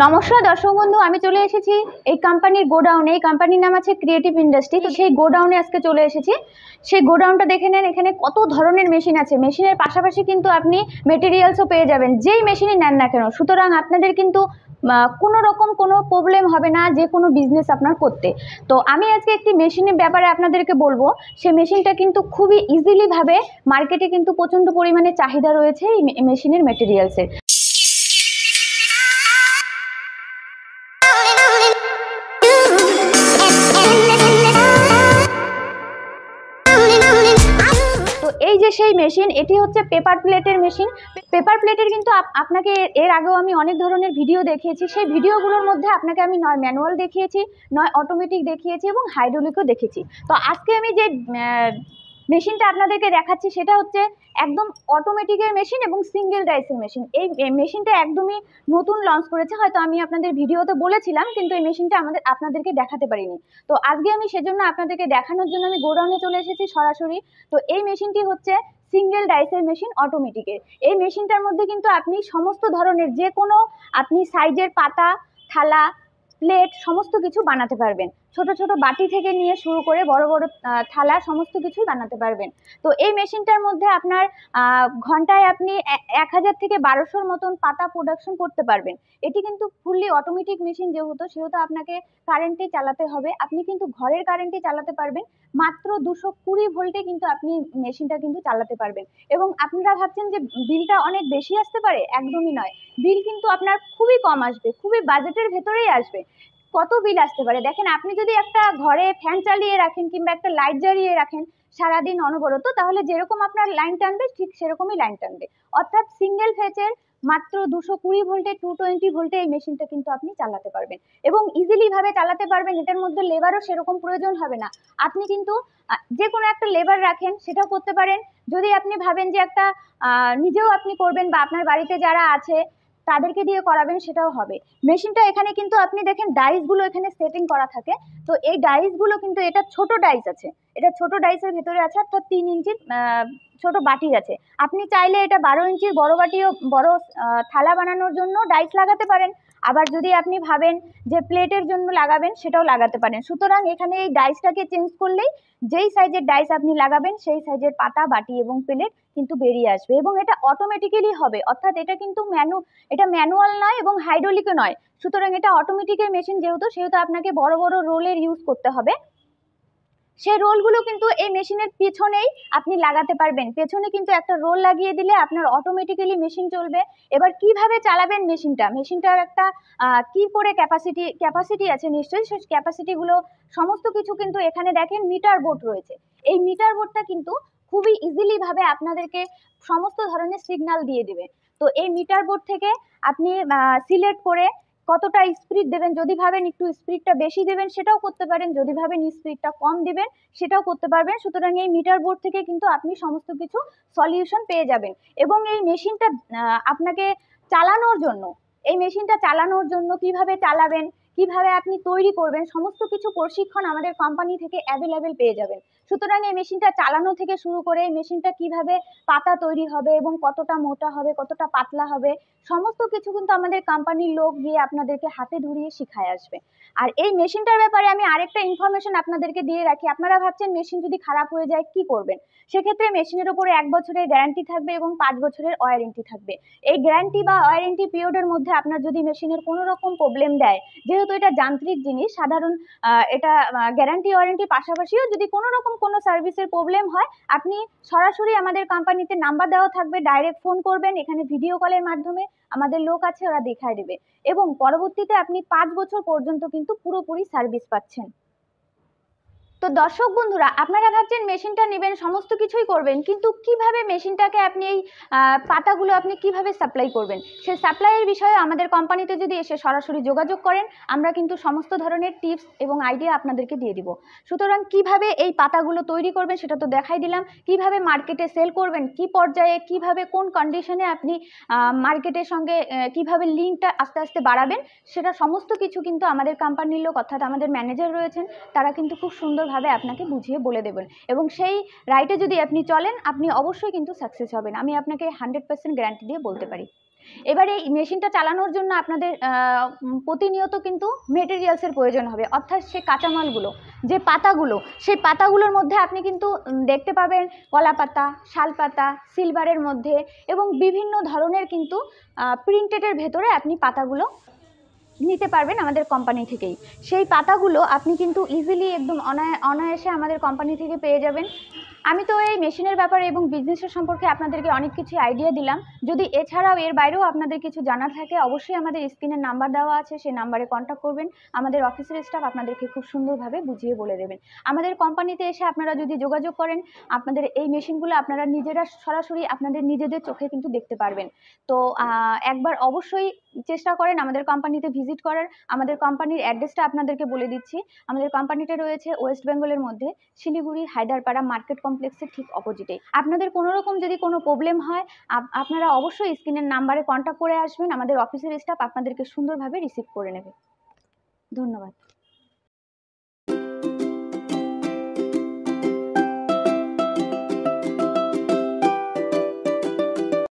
নমস্কার দর্শক বন্ধু, আমি চলে এসেছি এই কোম্পানির গোডাউনে। এই কোম্পানির নাম আছে ক্রিয়েটিভ ইন্ডাস্ট্রি। তো সেই গোডাউনে আজকে চলে এসেছি। সেই গোডাউনটা দেখে নেন, এখানে কত ধরনের মেশিন আছে। মেশিনের পাশাপাশি কিন্তু আপনি মেটেরিয়ালসও পেয়ে যাবেন, যেই মেশিনই নেন না কেন। সুতরাং আপনাদের কিন্তু কোনো রকম কোনো প্রবলেম হবে না যে কোনো বিজনেস আপনার করতে। তো আমি আজকে একটি মেশিনের ব্যাপারে আপনাদেরকে বলবো। সেই মেশিনটা কিন্তু খুবই ইজিলি ভাবে মার্কেটে কিন্তু প্রচণ্ড পরিমাণে চাহিদা রয়েছে এই মেশিনের মেটেরিয়ালসের। তো এই যে সেই মেশিন, এটি হচ্ছে পেপার প্লেটের মেশিন। পেপার প্লেটের কিন্তু আপনাকে এর আগেও আমি অনেক ধরনের ভিডিও দেখিয়েছি। সেই ভিডিওগুলোর মধ্যে আপনাকে আমি নয় ম্যানুয়াল দেখিয়েছি, নয় অটোমেটিক দেখিয়েছি এবং হাইড্রোলিকও দেখেছি। তো আজকে আমি যে মেশিনটা আপনাদেরকে দেখাচ্ছি সেটা হচ্ছে একদম অটোমেটিকের মেশিন এবং সিঙ্গেল ডাইসের মেশিন। এই মেশিনটা একদমই নতুন লঞ্চ করেছে, হয়তো আমি আপনাদের ভিডিওতে বলেছিলাম, কিন্তু এই মেশিনটা আপনাদেরকে দেখাতে পারিনি। তো আজকে আমি সেজন্য আপনাদেরকে দেখানোর জন্য আমি গোডাউনে চলে এসেছি সরাসরি। তো এই মেশিনটি হচ্ছে সিঙ্গেল ডাইসের মেশিন, অটোমেটিকের। এই মেশিনটার মধ্যে কিন্তু আপনি সমস্ত ধরনের যে কোনো আপনি সাইজের পাতা, থালা, প্লেট সমস্ত কিছু বানাতে পারবেন। ছোট ছোট বাটি থেকে নিয়ে শুরু করে বড় বড় থালা সমস্ত কিছুই বানাতে পারবেন। তো এই মেশিনটার মধ্যে আপনার ঘন্টায় আপনি 1000 থেকে 1200-র মতন পাতা প্রোডাকশন করতে পারবেন। এটি কিন্তু ফুললি অটোমেটিক মেশিন, সেহেতু আপনাকে কারেন্টে চালাতে হবে। আপনি কিন্তু ঘরের কারেন্টে চালাতে পারবেন। মাত্র 220 ভোল্টে কিন্তু আপনি মেশিনটা কিন্তু চালাতে পারবেন। এবং আপনারা ভাবছেন যে বিলটা অনেক বেশি আসতে পারে, একদমই নয়। বিল কিন্তু আপনার খুবই কম আসবে, খুবই বাজেটের ভেতরেই আসবে। কত বিল আসতে পারে দেখেন, আপনি যদি একটা ঘরে ফ্যান চালিয়ে রাখেন কিংবা একটা লাইট জ্বালিয়ে রাখেন সারাদিন অনবরত, তাহলে যেরকম আপনার লাইন টানবে ঠিক সেরকমই লাইন টানবে। অর্থাৎ সিঙ্গেল ফেজের মাত্র 220 ভোল্টে 220 ভোল্টে এই মেশিনটা কিন্তু আপনি চালাতে পারবেন এবং ইজিলি ভাবে চালাতে পারবেন। এটার মধ্যে লেবারও সেরকম প্রয়োজন হবে না। আপনি কিন্তু যে কোনো একটা লেবার রাখেন, সেটাও করতে পারেন। যদি আপনি ভাবেন যে একটা নিজেও আপনি করবেন বা আপনার বাড়িতে যারা আছে তাদেরকে দিয়ে করাবেন, সেটাও হবে। মেশিনটা এখানে কিন্তু আপনি দেখেন ডাইসগুলো এখানে সেটিং করা থাকে। তো এই ডাইসগুলো কিন্তু, এটা ছোট ডাইস আছে, এটা ছোট ডাইসের ভেতরে আছে, অর্থাৎ 3 ইঞ্চির ছোট বাটি আছে। আপনি চাইলে এটা 12 ইঞ্চির বড় বাটিও, বড় থালা বানানোর জন্য ডাইস লাগাতে পারেন। আবার যদি আপনি ভাবেন যে প্লেটের জন্য লাগাবেন, সেটাও লাগাতে পারেন। সুতরাং এখানে এই ডাইসটাকে চেঞ্জ করলেই যেই সাইজের ডাইস আপনি লাগাবেন সেই সাইজের পাতা, বাটি এবং প্লেট কিন্তু বেরিয়ে আসবে এবং এটা অটোমেটিক্যালি হবে। অর্থাৎ এটা কিন্তু এটা ম্যানুয়াল নয় এবং হাইড্রোলিকও নয়। সুতরাং এটা অটোমেটিকের মেশিন, সেহেতু আপনাকে বড় বড় রোলের ইউজ করতে হবে। সেই রোলগুলো কিন্তু এই মেশিনের পেছনেই আপনি লাগাতে পারবেন। পেছনে কিন্তু একটা রোল লাগিয়ে দিলে আপনার অটোমেটিক্যালি মেশিন চলবে। এবার কিভাবে চালাবেন মেশিনটার একটা কি করে ক্যাপাসিটি আছে নিশ্চয়ই, সেই ক্যাপাসিটিগুলো সমস্ত কিছু কিন্তু এখানে দেখেন মিটার বোর্ড রয়েছে। এই মিটার বোর্ডটা কিন্তু খুবই ইজিলি ভাবে আপনাদেরকে সমস্ত ধরনের সিগন্যাল দিয়ে দেবে। তো এই মিটার বোর্ড থেকে আপনি সিলেক্ট করে কতটা স্পিড দেবেন, যদি ভাবেন একটু স্পিডটা বেশি দেবেন সেটাও করতে পারেন, যদি ভাবেন স্পিডটা কম দিবেন সেটাও করতে পারবেন। সুতরাং এই মিটার বোর্ড থেকে কিন্তু আপনি সমস্ত কিছু সলিউশন পেয়ে যাবেন। এবং এই মেশিনটা আপনাকে চালানোর জন্য, কিভাবে চালাবেন, কিভাবে আপনি তৈরি করবেন, সমস্ত কিছু প্রশিক্ষণ আমাদের কোম্পানি থেকে অ্যাভেলেবেল পেয়ে যাবেন। সুতরাং এই মেশিনটা চালানো থেকে শুরু করে এই মেশিনটা কিভাবে পাতা তৈরি হবে এবং কতটা মোটা হবে, কতটা পাতলা হবে, সমস্ত কিছু কিন্তু আমাদের কোম্পানির লোক গিয়ে আপনাদেরকে হাতে ধরিয়ে শিখায় আসবে। আর এই মেশিনটার ব্যাপারে আমি আরেকটা ইনফরমেশন আপনাদেরকে দিয়ে রাখি। আপনারা ভাবছেন মেশিন যদি খারাপ হয়ে যায় কি করবেন? সেক্ষেত্রে মেশিনের উপরে 1 বছরের গ্যারান্টি থাকবে এবং 5 বছরের ওয়ারেন্টি থাকবে। এই গ্যারান্টি বা ওয়ারেন্টি পিরিয়ডের মধ্যে আপনার যদি মেশিনের কোনো রকম প্রবলেম দেয়, যেহেতু এটা যান্ত্রিক জিনিস, সাধারণ এটা গ্যারান্টি ওয়ারেন্টির পাশাপাশিও যদি কোনো রকম কোনো সার্ভিসের প্রবলেম হয়, আপনি সরাসরি আমাদের কোম্পানিতে নাম্বার দেওয়া থাকবে, ডাইরেক্ট ফোন করবেন, এখানে ভিডিও কলের মাধ্যমে আমাদের লোক আছে, ওরা দেখায় দেবে এবং পরবর্তীতে আপনি 5 বছর পর্যন্ত কিন্তু পুরোপুরি সার্ভিস পাচ্ছেন। তো দর্শক বন্ধুরা, আপনারা ভাবছেন মেশিনটা নেবেন, সমস্ত কিছুই করবেন, কিন্তু কিভাবে মেশিনটাকে আপনি এই পাতাগুলো আপনি কিভাবে সাপ্লাই করবেন, সেই সাপ্লাইয়ের বিষয়ে আমাদের কোম্পানিতে যদি এসে সরাসরি যোগাযোগ করেন, আমরা কিন্তু সমস্ত ধরনের টিপস এবং আইডিয়া আপনাদেরকে দিয়ে দিব। সুতরাং কিভাবে এই পাতাগুলো তৈরি করবেন সেটা তো দেখাই দিলাম, কিভাবে মার্কেটে সেল করবেন, কি পর্যায়ে, কিভাবে কোন কন্ডিশনে আপনি মার্কেটের সঙ্গে কিভাবে লিঙ্কটা আস্তে আস্তে বাড়াবেন, সেটা সমস্ত কিছু কিন্তু আমাদের কোম্পানির লোক, অর্থাৎ আমাদের ম্যানেজার রয়েছেন, তারা কিন্তু খুব সুন্দরভাবে আপনাকে বুঝিয়ে বলে দেবেন এবং সেই রাইটে যদি আপনি চলেন, আপনি অবশ্যই কিন্তু সাকসেস হবেন। আমি আপনাকে 100% গ্যারান্টি দিয়ে বলতে পারি। এবার এই মেশিনটা চালানোর জন্য আপনাদের প্রতিনিয়ত কিন্তু মেটেরিয়ালসের প্রয়োজন হবে, অর্থাৎ সে কাঁচামালগুলো, যে পাতাগুলো, সেই পাতাগুলোর মধ্যে আপনি কিন্তু দেখতে পাবেন কলা পাতা, শাল পাতা, সিলভারের মধ্যে এবং বিভিন্ন ধরনের কিন্তু প্রিন্টেডের ভেতরে আপনি পাতাগুলো নিতে পারবেন আমাদের কোম্পানি থেকেই। সেই পাতাগুলো আপনি কিন্তু ইজিলি একদম অনায়াসে আমাদের কোম্পানি থেকে পেয়ে যাবেন। আমি তো এই মেশিনের ব্যাপারে এবং বিজনেসের সম্পর্কে আপনাদেরকে অনেক কিছু আইডিয়া দিলাম। যদি এছাড়াও এর বাইরেও আপনাদের কিছু জানার থাকে, অবশ্যই আমাদের স্ক্রিনের নাম্বার দেওয়া আছে, সেই নাম্বারে কন্ট্যাক্ট করবেন। আমাদের অফিসের স্টাফ আপনাদেরকে খুব সুন্দরভাবে বুঝিয়ে বলে দেবেন। আমাদের কোম্পানিতে এসে আপনারা যদি যোগাযোগ করেন, আপনাদের এই মেশিনগুলো আপনারা নিজেরা সরাসরি আপনাদের নিজেদের চোখে কিন্তু দেখতে পারবেন। তো একবার অবশ্যই চেষ্টা করেন আমাদের কোম্পানিতে ভিজিট করার। আমাদের কোম্পানির অ্যাড্রেসটা আপনাদেরকে বলে দিচ্ছি। আমাদের কোম্পানিটা রয়েছে ওয়েস্ট বেঙ্গলের মধ্যে, শিলিগুড়ি হায়দারপাড়া মার্কেট কমপ্লেক্সের ঠিক অপোজিটে। আপনাদের কোনো রকম যদি কোনো প্রবলেম হয়, আপনারা অবশ্যই স্ক্রিনের নাম্বারে কন্ট্যাক্ট করে আসবেন। আমাদের অফিসের স্টাফ আপনাদেরকে সুন্দরভাবে রিসিভ করে নেবে। ধন্যবাদ।